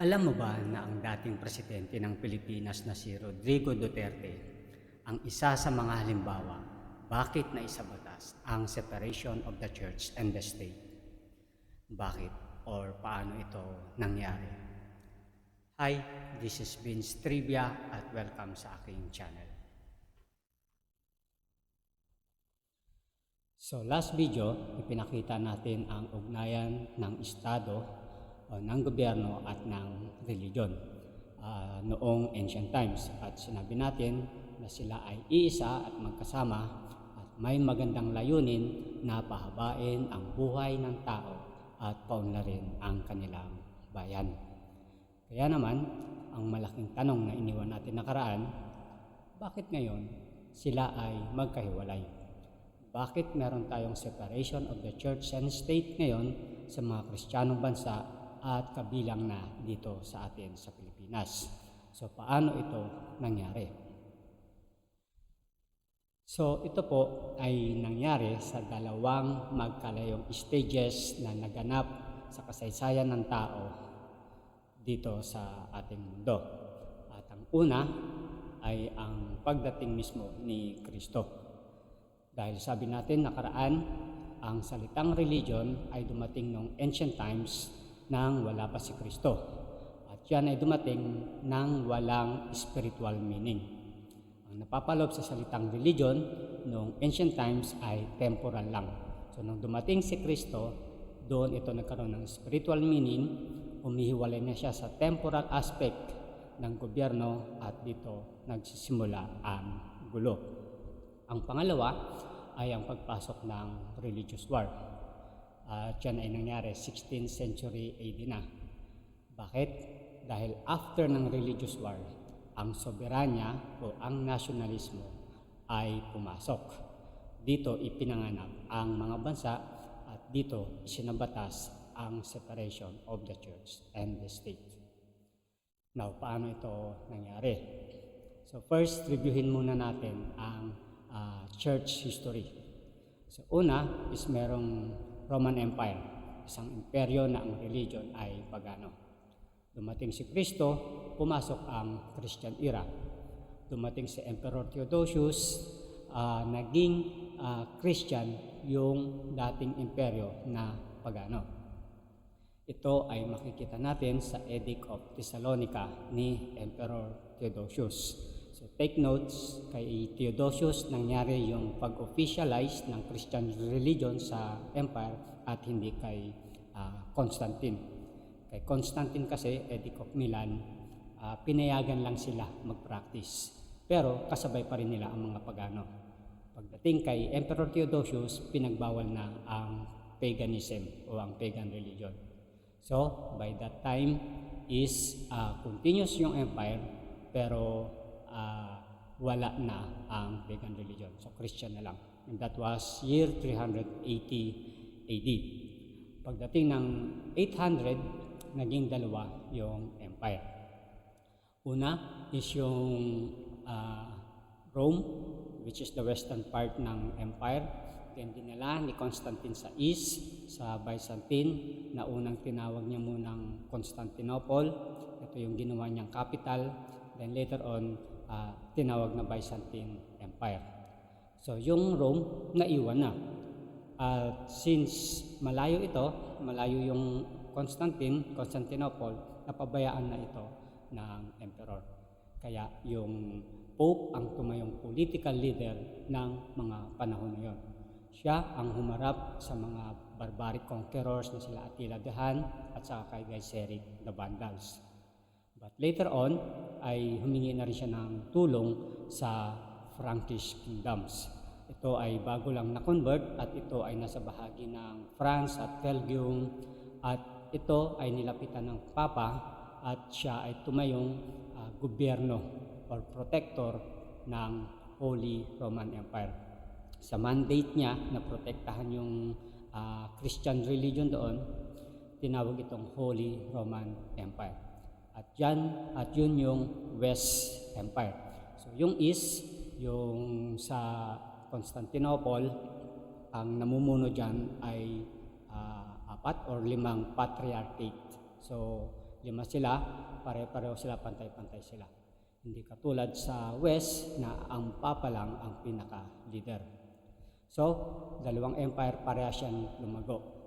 Alam mo ba na ang dating presidente ng Pilipinas na si Rodrigo Duterte ang isa sa mga halimbawa bakit naisabatas ang separation of the church and the state? Bakit or paano ito nangyari? Hi, this is Vince Trivia at welcome sa aking channel. So last video, ipinakita natin ang ugnayan ng Estado o ng gobyerno at ng religion noong ancient times. At sinabi natin na sila ay iisa at magkasama at may magandang layunin na pahabain ang buhay ng tao at paunlarin ang kanilang bayan. Kaya naman, ang malaking tanong na iniwan natin nakaraan, bakit ngayon sila ay magkahiwalay? Bakit meron tayong separation of the church and state ngayon sa mga Kristiyanong bansa at kabilang na dito sa atin sa Pilipinas? So, paano ito nangyari? So, ito po ay nangyari sa dalawang magkalayong stages na naganap sa kasaysayan ng tao dito sa ating mundo. At ang una ay ang pagdating mismo ni Kristo. Dahil sabi natin nakaraan, ang salitang religion ay dumating noong ancient times nang wala pa si Kristo. At yan ay dumating nang walang spiritual meaning. Ang napapalob sa salitang religion noong ancient times ay temporal lang. So nung dumating si Kristo, doon ito nagkaroon ng spiritual meaning, humihiwalay na siya sa temporal aspect ng gobyerno at dito nagsisimula ang gulo. Ang pangalawa ay ang pagpasok ng religious war. Yan ay nangyari 16th century AD na. Bakit? Dahil after ng religious war, ang soberanya o ang nasyonalismo ay pumasok. Dito ipinanganap ang mga bansa at dito isinabatas ang separation of the church and the state. Now, paano ito nangyari? So first, reviewin muna natin ang church history. So una is merong Roman Empire, isang imperyo na ang religion ay pagano. Dumating si Kristo, pumasok ang Christian era. Dumating si Emperor Theodosius, naging Christian yung dating imperyo na pagano. Ito ay makikita natin sa Edict of Thessalonica ni Emperor Theodosius. So take notes, kay Theodosius nangyari yung pag-officialize ng Christian religion sa empire at hindi kay Constantine. Kay Constantine kasi, Edict of Milan, pinayagan lang sila mag-practice. Pero kasabay pa rin nila ang mga pagano. Pagdating kay Emperor Theodosius, pinagbawal na ang paganism o ang pagan religion. So by that time is continuous yung empire pero wala na ang pagan religion. So Christian na lang. And that was year 380 AD. Pagdating ng 800, naging dalawa yung empire. Una is yung Rome, which is the western part ng empire. Then dinala ni Constantine sa east, sa Byzantine, na unang tinawag niya munang Constantinople. Ito yung ginawa niyang capital. Then later on, tinawag na Byzantine Empire. So yung Rome, naiwan na. Since malayo ito, malayo yung Constantinople, napabayaan na ito ng emperor. Kaya yung Pope ang tumayong political leader ng mga panahon na yun. Siya ang humarap sa mga barbaric conquerors na sila Attila the Hun at saka kay Gaiseric the Vandals. But later on, ay humingi na rin siya ng tulong sa Frankish kingdoms. Ito ay bago lang na-convert at ito ay nasa bahagi ng France at Belgium at ito ay nilapitan ng Papa at siya ay tumayong gobyerno or protector ng Holy Roman Empire. Sa mandate niya na protektahan yung Christian religion doon, tinawag itong Holy Roman Empire. At yun yung West Empire. So yung East, yung sa Constantinople, ang namumuno dyan ay 4 or 5 patriarchate. So 5 sila, pare-pareho sila, pantay-pantay sila. Hindi katulad sa West na ang Papa lang ang pinaka-leader. So, dalawang empire parehas siyang lumago.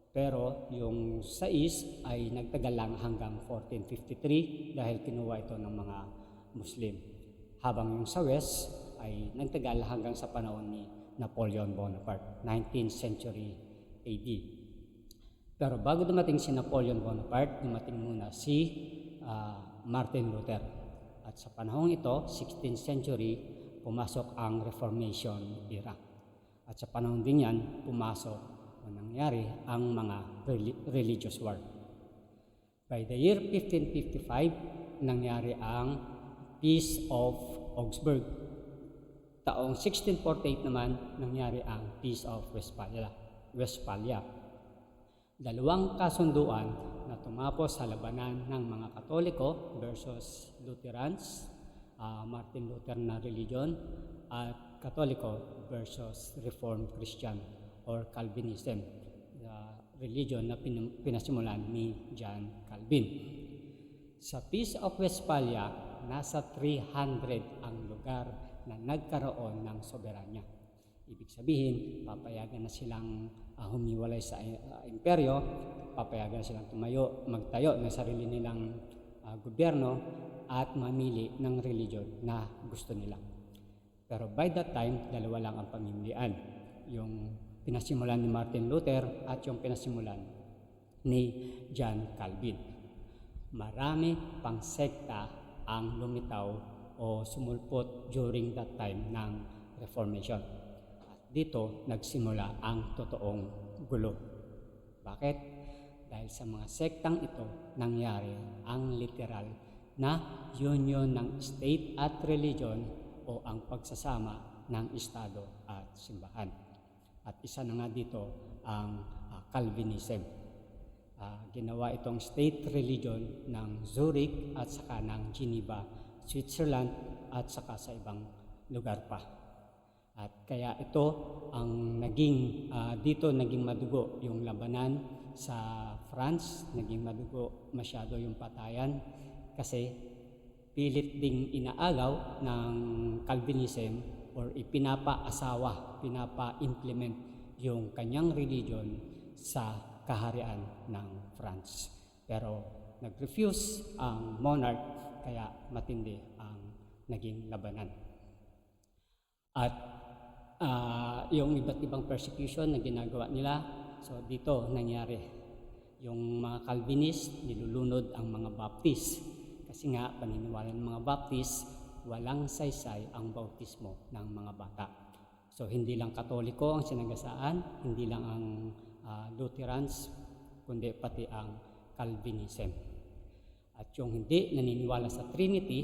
Pero yung sa East ay nagtagal lang hanggang 1453 dahil kinuha ito ng mga Muslim. Habang yung sa West ay nagtagal hanggang sa panahon ni Napoleon Bonaparte, 19th century AD. Pero bago dumating si Napoleon Bonaparte, dumating muna si Martin Luther. At sa panahon ito, 16th century, pumasok ang Reformation era. At sa panahon din yan, pumasok o nangyari ang mga religious war. By the year 1555, nangyari ang Peace of Augsburg. Taong 1648 naman, nangyari ang Peace of Westphalia. Dalawang kasunduan na tumapos sa labanan ng mga Katoliko versus Lutherans, Martin Luther na religion, at Katoliko versus Reformed Christian or Calvinism, religion na pinasimulan ni John Calvin. Sa Peace of Westphalia, nasa 300 ang lugar na nagkaroon ng soberanya. Ibig sabihin, papayagan na silang humiwalay sa imperyo, papayagan na silang magtayo ng sarili nilang gobyerno at mamili ng religion na gusto nila. Pero by that time, dalawa lang ang pamimilian. Yung pinasimulan ni Martin Luther at yung pinasimulan ni John Calvin. Marami pang sekta ang lumitaw o sumulpot during that time ng Reformation. At dito nagsimula ang totoong gulo. Bakit? Dahil sa mga sektang ito nangyari ang literal na union ng state at religion o ang pagsasama ng estado at simbahan. At isa na nga dito ang Calvinism. Ginawa itong state religion ng Zurich at saka ng Geneva, Switzerland at saka sa ibang lugar pa. At kaya ito ang dito naging madugo yung labanan sa France, naging madugo masyado yung patayan kasi pilit ding inaagaw ng Calvinism or ipinapa-asawa, pinapa-implement yung kanyang religion sa kaharian ng France. Pero nag-refuse ang monarch kaya matindi ang naging labanan. At yung iba't ibang persecution na ginagawa nila, so dito nangyari. Yung mga Calvinist, nilulunod ang mga Baptist. Kasi nga, paniniwala ng mga Baptist, walang saysay ang bautismo ng mga bata. So hindi lang Katoliko ang sinagasaan, hindi lang ang Lutherans, kundi pati ang Calvinism. At yung hindi naniniwala sa Trinity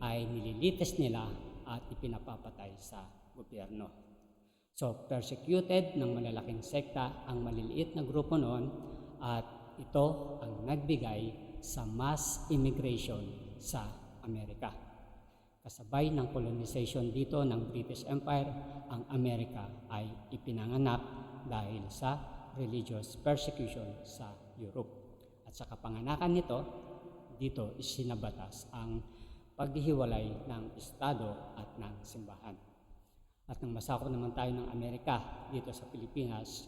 ay nililitis nila at ipinapapatay sa gobyerno. So persecuted ng malalaking sekta ang maliliit na grupo noon at ito ang nagbigay sa mass immigration sa Amerika. Kasabay ng colonization dito ng British Empire, ang Amerika ay ipinanganak dahil sa religious persecution sa Europe. At sa kapanganakan nito, dito isinabatas ang paghihiwalay ng estado at ng simbahan. At nang masako naman tayo ng Amerika dito sa Pilipinas,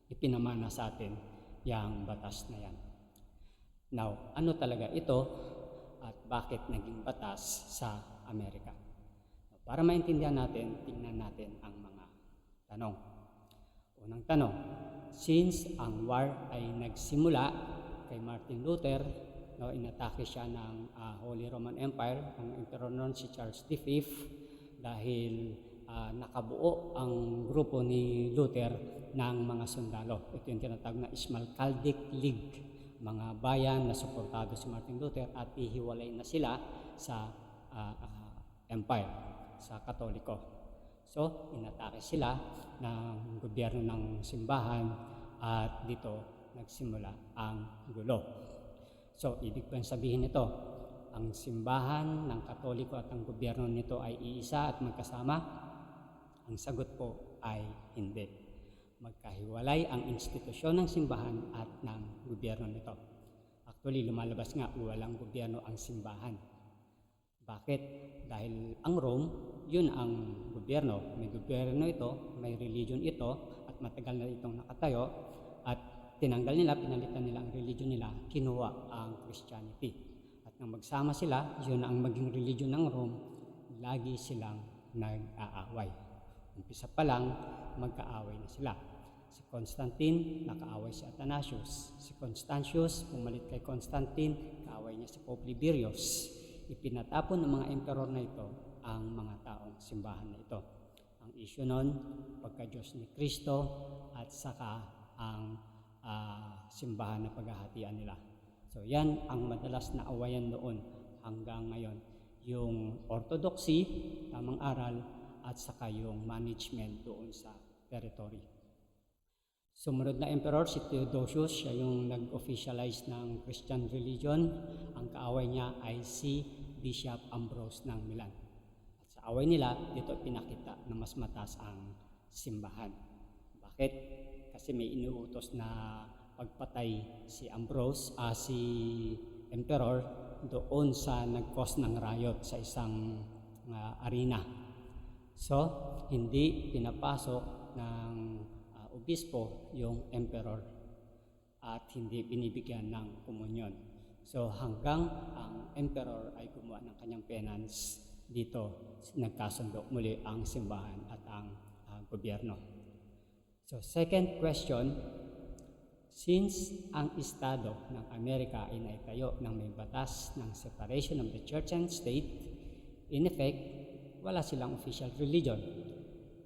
ipinamana sa atin yung batas na yan. Now, ano talaga ito at bakit naging batas sa Amerika? Para maintindihan natin, tingnan natin ang mga tanong. Unang tanong, since ang war ay nagsimula kay Martin Luther, inatake siya ng Holy Roman Empire, ang emperor noon si Charles V, dahil nakabuo ang grupo ni Luther ng mga sundalo. Ito yung tinatawag na Schmalkaldic League, mga bayan na suportado si Martin Luther at ihiwalay na sila sa empire, sa Katoliko. So, inatake sila ng gobyerno ng simbahan at dito nagsimula ang gulo. So, ibig pong sabihin nito, ang simbahan ng Katoliko at ang gobyerno nito ay iisa at magkasama? Ang sagot po ay hindi. Magkahiwalay ang institusyon ng simbahan at ng gobyerno nito. Actually, lumalabas nga, walang gobyerno ang simbahan. Bakit? Dahil ang Rome, yun ang gobyerno. May gobyerno ito, may religion ito, at matagal na itong nakatayo, at tinanggal nila, pinalitan nila ang religion nila, kinuha ang Christianity. At nang magsama sila, yun ang maging religion ng Rome, lagi silang nag-aaway. Umpisa pa lang, magkaaway na sila. Si Constantine, nakaaway si Athanasius. Si Constantius, pumalit kay Constantine, kaaway niya si Pope Liberius. Ipinatapon ng mga emperor na ito ang mga taong simbahan na ito. Ang issue nun, pagka-Diyos ni Kristo at saka ang simbahan na paghahatian nila. So yan ang madalas na awayan noon hanggang ngayon. Yung orthodoxy, tamang aral, at saka yung management doon sa territory. Sumunod na emperor, si Theodosius, siya yung nag-officialize ng Christian religion. Ang kaaway niya ay si Bishop Ambrose ng Milan. At sa away nila, dito pinakita na mas mataas ang simbahan. Bakit? Kasi may inuutos na pagpatay si Ambrose, si emperor, doon sa nag-cause ng riot sa isang arena. So, hindi pinapasok ng obispo yung emperor at hindi binibigyan ng komunyon. So hanggang ang emperor ay gumawa ng kanyang penance, dito nagkasundo muli ang simbahan at ang gobyerno. So second question, since ang estado ng Amerika ay naitayo ng may batas ng separation of the church and state, in effect, wala silang official religion,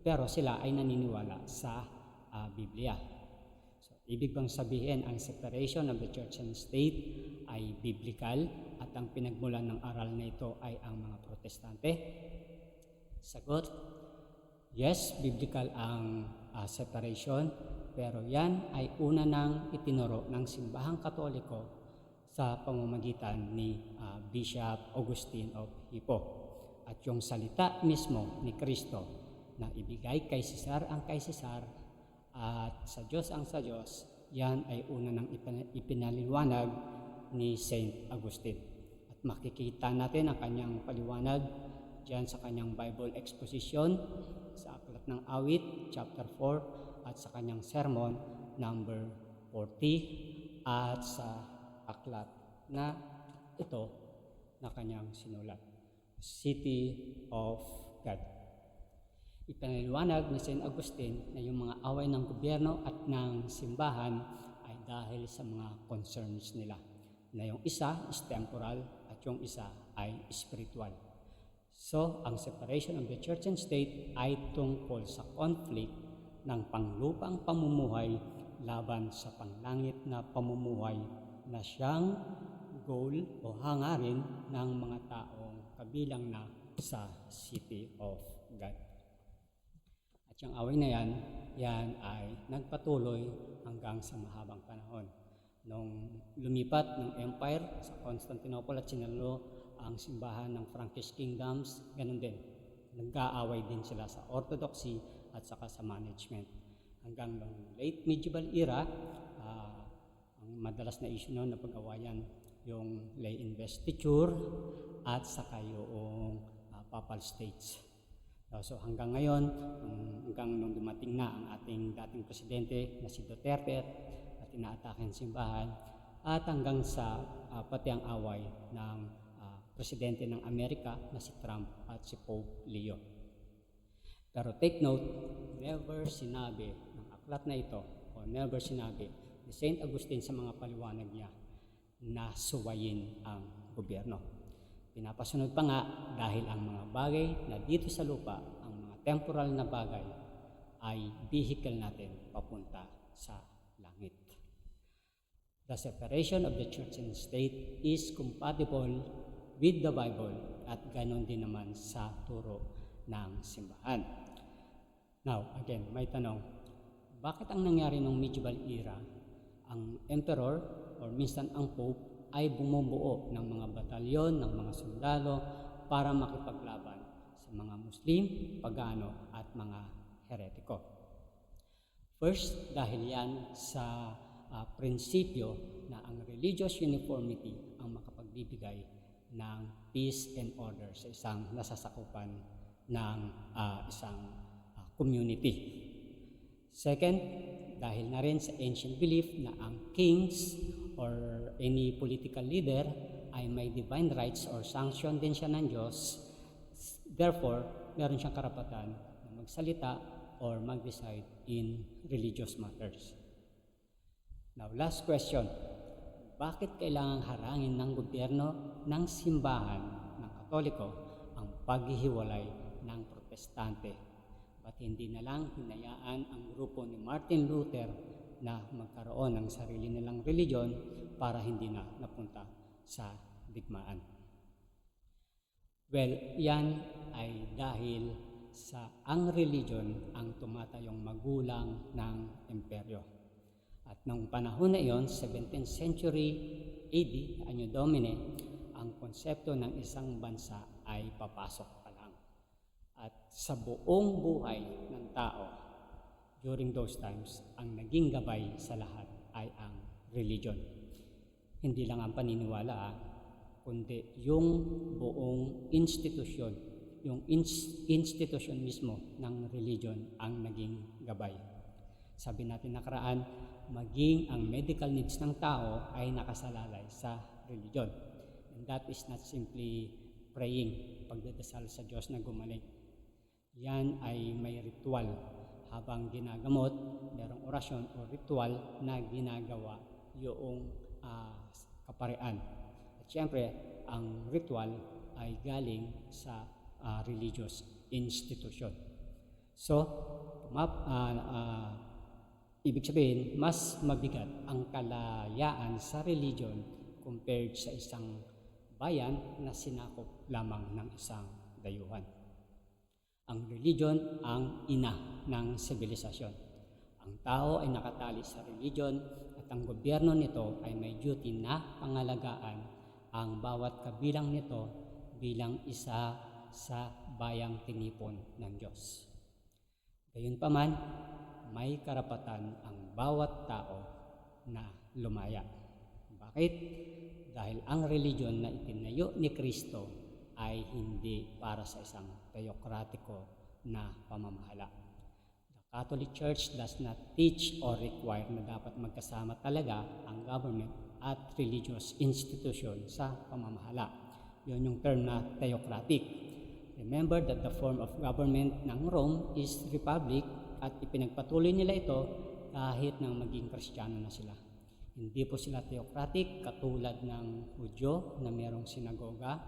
pero sila ay naniniwala sa Biblia. So, ibig bang sabihin ang separation of the church and state ay biblical at ang pinagmulan ng aral na ito ay ang mga protestante? Sagot, yes, biblical ang separation, pero yan ay una nang itinuro ng simbahang Katoliko sa pamamagitan ni Bishop Augustine of Hippo. At yung salita mismo ni Kristo na ibigay kay Cesar ang kay Cesar at sa Diyos ang sa Diyos, yan ay una nang ipinaliwanag ni Saint Augustine. At makikita natin ang kanyang paliwanag diyan sa kanyang Bible exposition sa Aklat ng Awit, chapter 4, at sa kanyang sermon, number 40, at sa aklat na ito na kanyang sinulat, City of God. Ipinaliwanag ni St. Augustine na yung mga away ng gobyerno at ng simbahan ay dahil sa mga concerns nila. Na yung isa is temporal at yung isa ay spiritual. So, ang separation of the church and state ay tungkol sa conflict ng panglupang pamumuhay laban sa panglangit na pamumuhay na siyang goal o hangarin ng mga taong kabilang na sa City of God. At yung away na yan ay nagpatuloy hanggang sa mahabang panahon. Nung lumipat ng empire sa Constantinople at sinalo ang simbahan ng Frankish kingdoms, ganun din. Nag-aaway din sila sa orthodoxy at saka sa management. Hanggang ng late medieval era, ang madalas na issue noon na pag-awayan yung lay investiture at saka yung papal states. So hanggang ngayon, hanggang nung dumating na ang ating dating presidente na si Duterte at inaatake ang simbahan, at hanggang sa pati ang away ng presidente ng Amerika na si Trump at si Pope Leo. Pero take note, never sinabi ng aklat na ito o never sinabi ni St. Augustine sa mga paliwanag niya na suwayin ang gobyerno. Pinapasunod pa nga dahil ang mga bagay na dito sa lupa, ang mga temporal na bagay, ay vehicle natin papunta sa langit. The separation of the church and state is compatible with the Bible at ganon din naman sa turo ng simbahan. Now, again, may tanong, bakit ang nangyari nung medieval era, ang emperor or minsan ang pope ay bumubuo ng mga batalyon, ng mga sundalo para makipaglaban sa mga Muslim, pagano at mga heretiko. First, dahil yan sa prinsipyo na ang religious uniformity ang makapagbibigay ng peace and order sa isang nasasakupan ng isang community. Second, dahil na rin sa ancient belief na ang kings or any political leader ay may divine rights or sanction din siya ng Diyos, therefore, meron siyang karapatan na magsalita or mag-decide in religious matters. Now, last question. Bakit kailangang harangin ng gobyerno ng simbahan ng Katoliko ang paghihiwalay ng Protestante? Ba't hindi na lang hinayaan ang grupo ni Martin Luther na magkaroon ng sarili nilang religion para hindi na napunta sa digmaan? Well, yan ay dahil sa ang religion ang tumatayong magulang ng imperyo. At noong panahon na iyon, 17th century AD, Anno Domini, ang konsepto ng isang bansa ay papasok pa lang. At sa buong buhay ng tao, during those times, ang naging gabay sa lahat ay ang religion. Hindi lang ang paniniwala, kundi yung buong institusyon, yung institusyon mismo ng religion ang naging gabay. Sabi natin nakaraan, maging ang medical needs ng tao ay nakasalalay sa religion. And that is not simply praying, pagdadasal sa Diyos na gumaling. Yan ay may ritual. Habang ginagamot, merong orasyon o ritual na ginagawa yung kaparian. At syempre, ang ritual ay galing sa religious institution. So, ibig sabihin, mas mabigat ang kalayaan sa religion compared sa isang bayan na sinakop lamang ng isang dayuhan. Ang religion ang ina ng sibilisasyon. Ang tao ay nakatali sa religion at ang gobyerno nito ay may duty na pangalagaan ang bawat kabilang nito bilang isa sa bayang tinipon ng Diyos. Gayunpaman, may karapatan ang bawat tao na lumaya. Bakit? Dahil ang religion na itinayo ni Kristo ay hindi para sa isang teokratiko na pamamahala. The Catholic Church does not teach or require na dapat magkasama talaga ang government at religious institution sa pamamahala. Yun yung term na theocratic. Remember that the form of government ng Rome is republic at ipinagpatuloy nila ito kahit nang maging Kristiyano na sila. Hindi po sila theocratic katulad ng Hudyo na merong sinagoga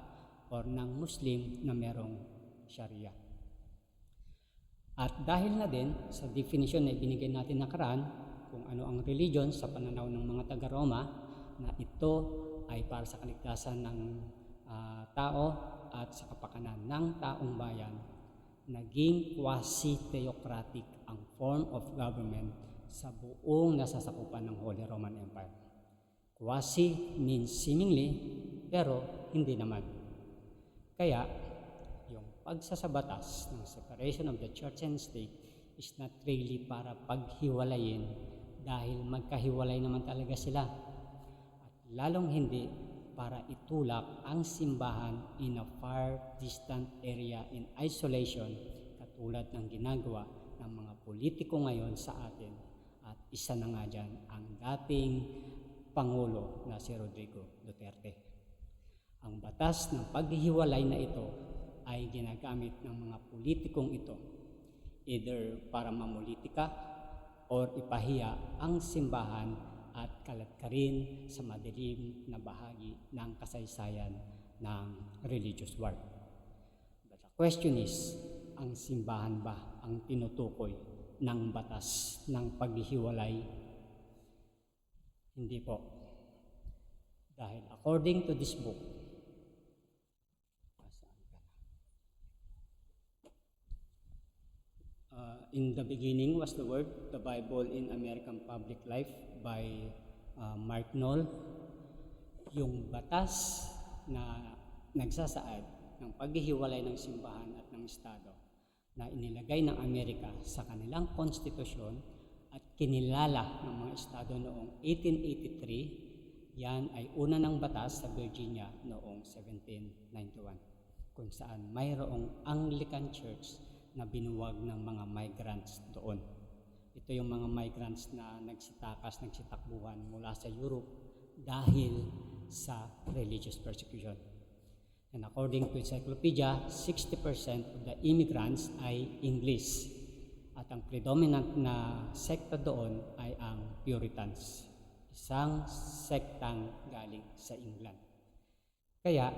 or ng Muslim na merong Sharia. At dahil na din sa definition na ibinigay natin nakaraan kung ano ang religion sa pananaw ng mga taga-Roma, na ito ay para sa kaligtasan ng tao at sa kapakanan ng taong bayan, naging quasi-theocratic ang form of government sa buong nasasakupan ng Holy Roman Empire. Quasi means seemingly, pero hindi naman. Kaya, yung pagsasabatas ng separation of the church and state is not really para paghiwalayin dahil magkahiwalay naman talaga sila. At lalong hindi para itulak ang simbahan in a far distant area in isolation katulad ng ginagawa ng mga politiko ngayon sa atin. At isa na nga dyan ang dating Pangulo na si Rodrigo Duterte. Ang batas ng paghihiwalay na ito ay ginagamit ng mga politikong ito either para mamulitika or ipahiya ang simbahan at kalatkarin sa madilim na bahagi ng kasaysayan ng religious world. But the question is, ang simbahan ba ang tinutukoy ng batas ng paghihiwalay? Hindi po. Dahil according to this book, in the beginning was the Word, the Bible in American Public Life by Mark Knoll. Yung batas na nagsasaad ng paghihiwalay ng simbahan at ng Estado na inilagay ng Amerika sa kanilang konstitusyon at kinilala ng mga estado noong 1883. Yan ay una ng batas sa Virginia noong 1791, kung saan mayroong Anglican Church na binuwag ng mga migrants doon. Ito yung mga migrants na nagsitakbuhan mula sa Europe dahil sa religious persecution. And according to Encyclopedia, 60% of the immigrants ay English. At ang predominant na sekta doon ay ang Puritans, isang sektang galing sa England. Kaya,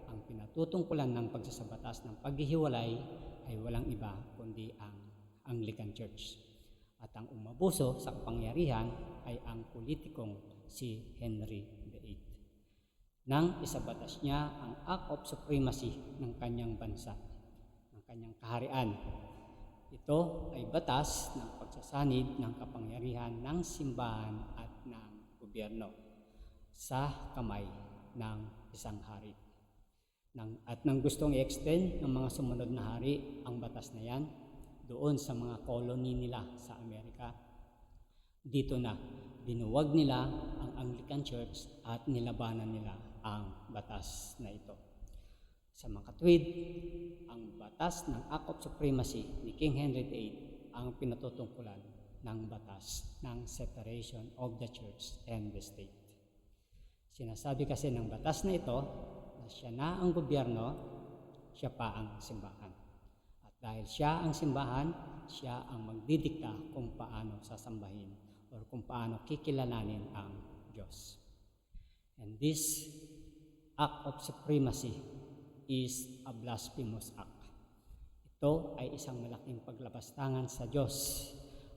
ang pinatutungkulan ng pagsasabatas ng paghihiwalay ay walang iba kundi ang Anglican Church. At ang umabuso sa kapangyarihan ay ang politikong si Henry VIII. Nang isabatas niya ang Act of Supremacy ng kanyang bansa, ng kanyang kaharian. Ito ay batas ng pagsasanid ng kapangyarihan ng simbahan at ng gobyerno sa kamay ng isang hari. At nang gustong i-extend ng mga sumunod na hari ang batas na yan doon sa mga colony nila sa Amerika, dito na binuwag nila ang Anglican Church at nilabanan nila ang batas na ito. Sa mga katwid, ang batas ng Act of Supremacy ni King Henry VIII ang pinatutungkulan ng batas ng separation of the church and the state. Sinasabi kasi ng batas na ito na siya na ang gobyerno, siya pa ang simbahan. At dahil siya ang simbahan, siya ang magdidikta kung paano sasambahin o kung paano kikilalanin ang Diyos. And this Act of Supremacy is a blasphemous act. Ito ay isang malaking paglapastangan sa Diyos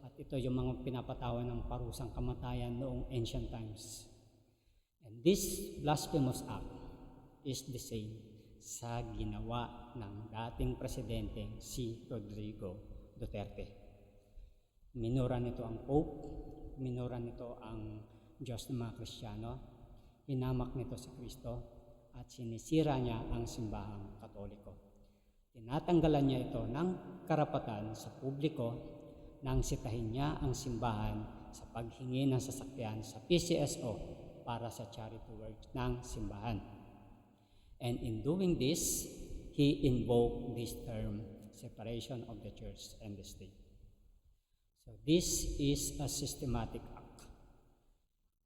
at ito yung mga pinapatawan ng parusang kamatayan noong ancient times. And this blasphemous act is the same sa ginawa ng dating presidente si Rodrigo Duterte. Minura nito ang Pope, minura nito ang Diyos ng mga Kristiyano, hinamak nito si Kristo, at sinisira niya ang simbahang Katoliko. Tinatanggalan niya ito ng karapatan sa publiko nang sitahin niya ang simbahan sa paghingi ng sasakyan sa PCSO para sa charity work ng simbahan. And in doing this, he invoked this term, separation of the church and the state. So this is a systematic act,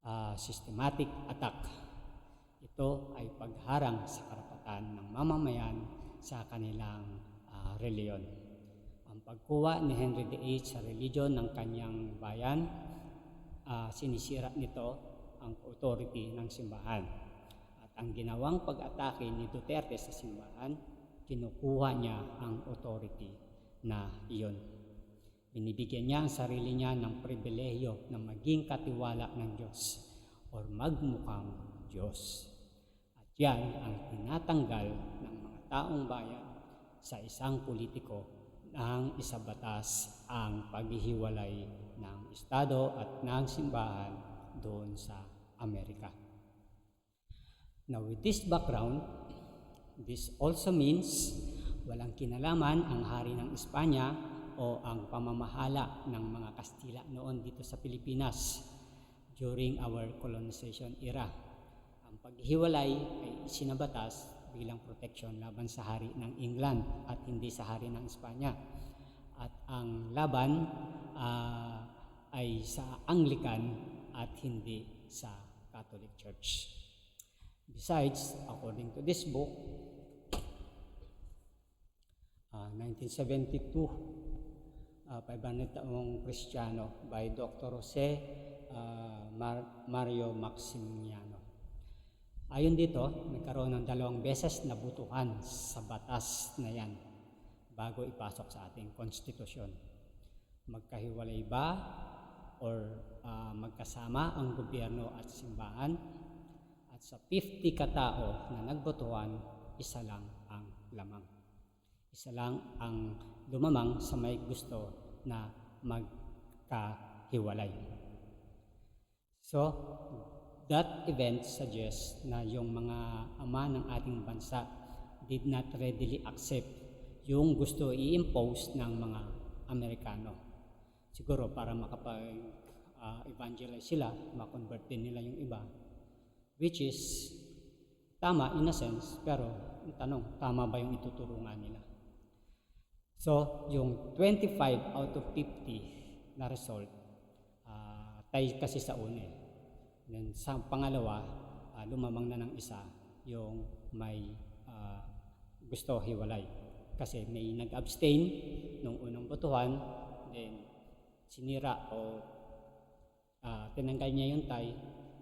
a systematic attack. Ito ay pagharang sa karapatan ng mamamayan sa kanilang reliyon. Ang pagkuha ni Henry VIII sa religion ng kanyang bayan, sinisira nito ang authority ng simbahan. At ang ginawang pag-atake ni Duterte sa simbahan, kinukuha niya ang authority na iyon. Binibigyan niya ang sarili niya ng pribilehiyo na maging katiwala ng Diyos o magmukhang Diyos. Yan ang tinatanggal ng mga taong bayan sa isang politiko nang isabatas ang paghihiwalay ng Estado at ng simbahan doon sa Amerika. Now with this background, this also means walang kinalaman ang hari ng Espanya o ang pamamahala ng mga Kastila noon dito sa Pilipinas during our colonization era. Paghihiwalay ay sinabatas bilang proteksyon laban sa hari ng England at hindi sa hari ng Espanya. At ang laban ay sa Anglican at hindi sa Catholic Church. Besides, according to this book, 1972, 500 taong Kristiyano by Dr. Jose Mario Maximiano. Ayon dito, nagkaroon ng 2 beses na butuhan sa batas na yan bago ipasok sa ating konstitusyon. Magkahiwalay ba or magkasama ang gobyerno at simbahan? At sa 50 katao na nagbotohan, isa lang ang lamang. Isa lang ang lumamang sa may gusto na magkahiwalay. So, that event suggests na yung mga ama ng ating bansa did not readily accept yung gusto i-impose ng mga Amerikano. siguro para makapag-evangelize sila, makonvert din nila yung iba, which is tama in a sense, pero ang tanong, tama ba yung ituturungan nila? So, yung 25 out of 50 na result, tayo kasi sa una eh. Then sa pangalawa, lumamang na ng isa yung may gusto hiwalay. Kasi may nag-abstain nung unang botohan, then sinira o tinanggal niya yung tie,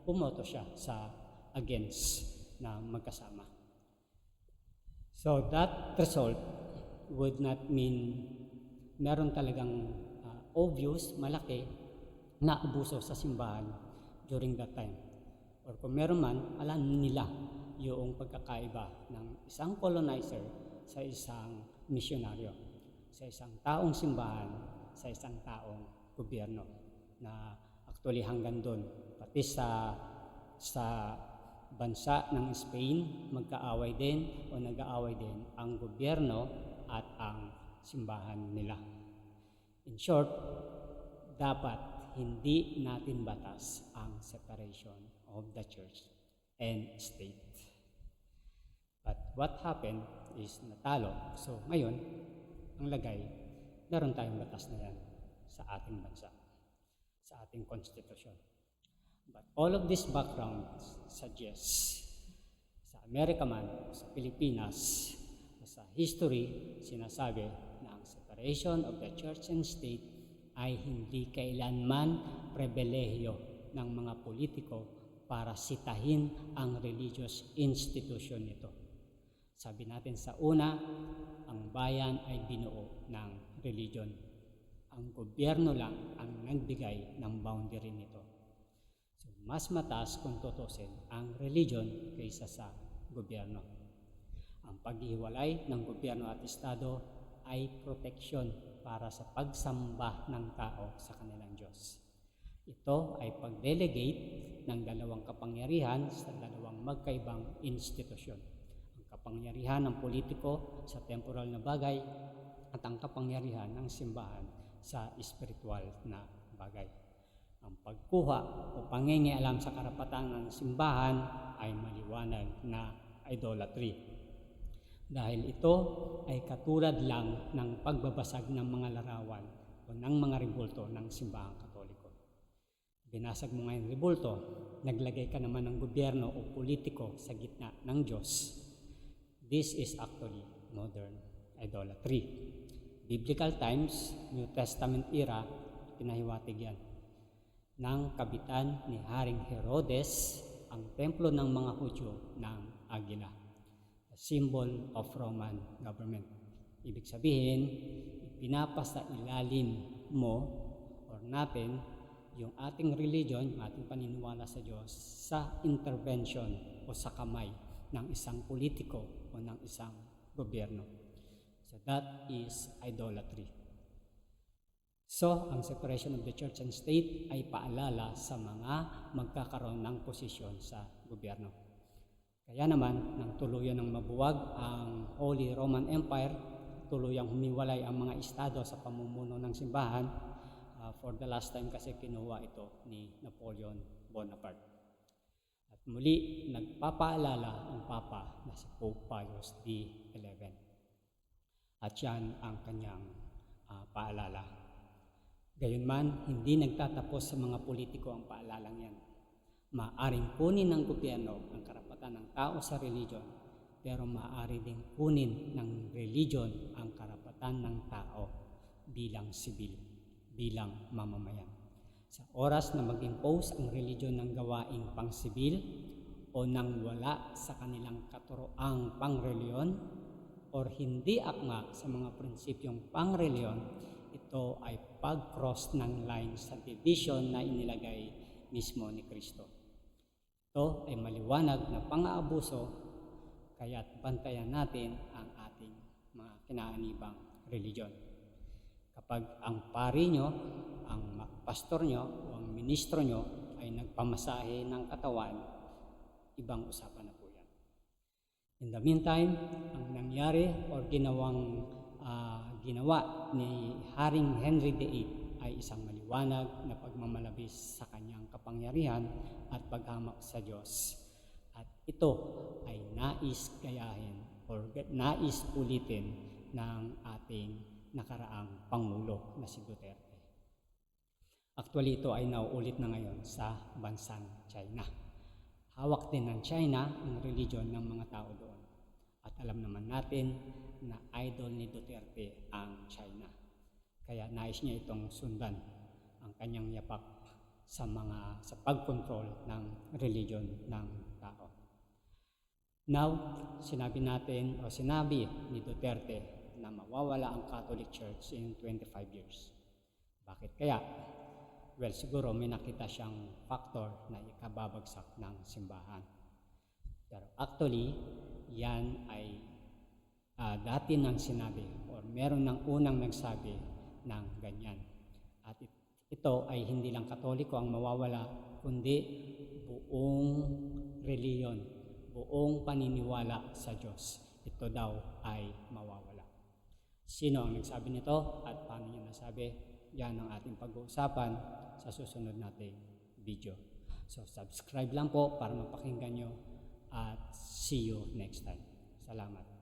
pumoto siya sa against na magkasama. So that result would not mean meron talagang obvious, malaki na abuso sa simbahan during that time. Or kung meron man, alam nila yung pagkakaiba ng isang colonizer sa isang misyonaryo, sa isang taong simbahan, sa isang taong gobyerno, na actually hanggang doon, pati sa bansa ng Spain, magkaaway din o nag-aaway din ang gobyerno at ang simbahan nila. In short, dapat hindi natin batas ang separation of the church and state. But what happened is natalo. So ngayon, ang lagay, meron tayong batas na yan sa ating bansa, sa ating konstitusyon. But all of this background suggests sa Amerika man, sa Pilipinas, sa history, sinasabi na ang separation of the church and state ay hindi kailanman pribilehiyo ng mga politiko para sitahin ang religious institution nito. Sabi natin sa una, ang bayan ay binuo ng religion. Ang gobyerno lang ang nagbigay ng boundary nito. So, mas mataas kung tutusin ang religion kaysa sa gobyerno. Ang paghiwalay ng gobyerno at estado ay proteksyon para sa pagsamba ng tao sa kanilang Diyos. Ito ay pag-delegate ng dalawang kapangyarihan sa dalawang magkaibang institusyon. Ang kapangyarihan ng politiko sa temporal na bagay at ang kapangyarihan ng simbahan sa espiritual na bagay. Ang pagkuha o pangingialam sa karapatan ng simbahan ay maliwanag na idolatry. Dahil ito ay katulad lang ng pagbabasag ng mga larawan o ng mga rebulto ng simbahang Katoliko. Binasag mo ngayon rebulto, naglagay ka naman ng gobyerno o politiko sa gitna ng Diyos. This is actually modern idolatry. Biblical times, New Testament era, pinahiwatig yan. Nang kabitan ni Haring Herodes ang templo ng mga Hudyo ng Agila, a symbol of Roman government. Ibig sabihin, ipinapasa ilalim mo or natin yung ating religion, ating paniniwala sa Diyos sa intervention o sa kamay ng isang politiko o ng isang gobyerno. So that is idolatry. So, ang separation of the church and state ay paalala sa mga magkakaroon ng posisyon sa gobyerno. Kaya naman, nang tuluyan ng mabuwag ang Holy Roman Empire, tuluyang humiwalay ang mga estado sa pamumuno ng simbahan, for the last time kasi kinuha ito ni Napoleon Bonaparte. At muli, nagpapaalala ang Papa na si Pope Pius XI. At yan ang kanyang paalala. Gayunman, hindi nagtatapos sa mga politiko ang paalalang yan. Maaring kunin ng gobyerno ang karapatan ng tao sa religion, pero maaari ding kunin ng religion ang karapatan ng tao bilang sibil, bilang mamamayan. Sa oras na mag-impose ang religion ng gawaing pang-sibil o nang wala sa kanilang katuroang pang-reliyon or hindi akma sa mga prinsipyong pang-reliyon, ito ay pag-cross ng line sa division na inilagay mismo ni Kristo. Ito ay maliwanag na pang-aabuso, kaya't bantayan natin ang ating mga kinaanibang religion. Kapag ang pari nyo, ang pastor nyo o ang ministro nyo ay nagpamasahe ng katawan, ibang usapan na po yan. In the meantime, ang nangyari o ginawa ni Haring Henry VIII ay isang maliwanag na pagmamalabis sa kanyang kapangyarihan at paghamak sa Diyos. At ito ay nais gayahin o nais ulitin ng ating nakaraang Pangulo na si Duterte. Actually, ito ay nauulit na ngayon sa bansang China. Hawak din ng China ang religion ng mga tao doon. At alam naman natin na idol ni Duterte ang China. Kaya nais niya itong sundan ang kanyang yapak sa pagkontrol ng religion ng tao. Now, sinabi ni Duterte na mawawala ang Catholic Church in 25 years. Bakit kaya? Well, siguro may nakita siyang factor na ikababagsak ng simbahan. Pero actually, yan ay dati nang sinabi or meron ng unang nagsabi ng ganyan. At ito ay hindi lang Katoliko ang mawawala, kundi buong reliyon, buong paniniwala sa Diyos. Ito daw ay mawawala. Sino ang nagsabi nito at paano niya nasabi? Yan ang ating pag-uusapan sa susunod nating video. So subscribe lang po para mapakinggan nyo at see you next time. Salamat.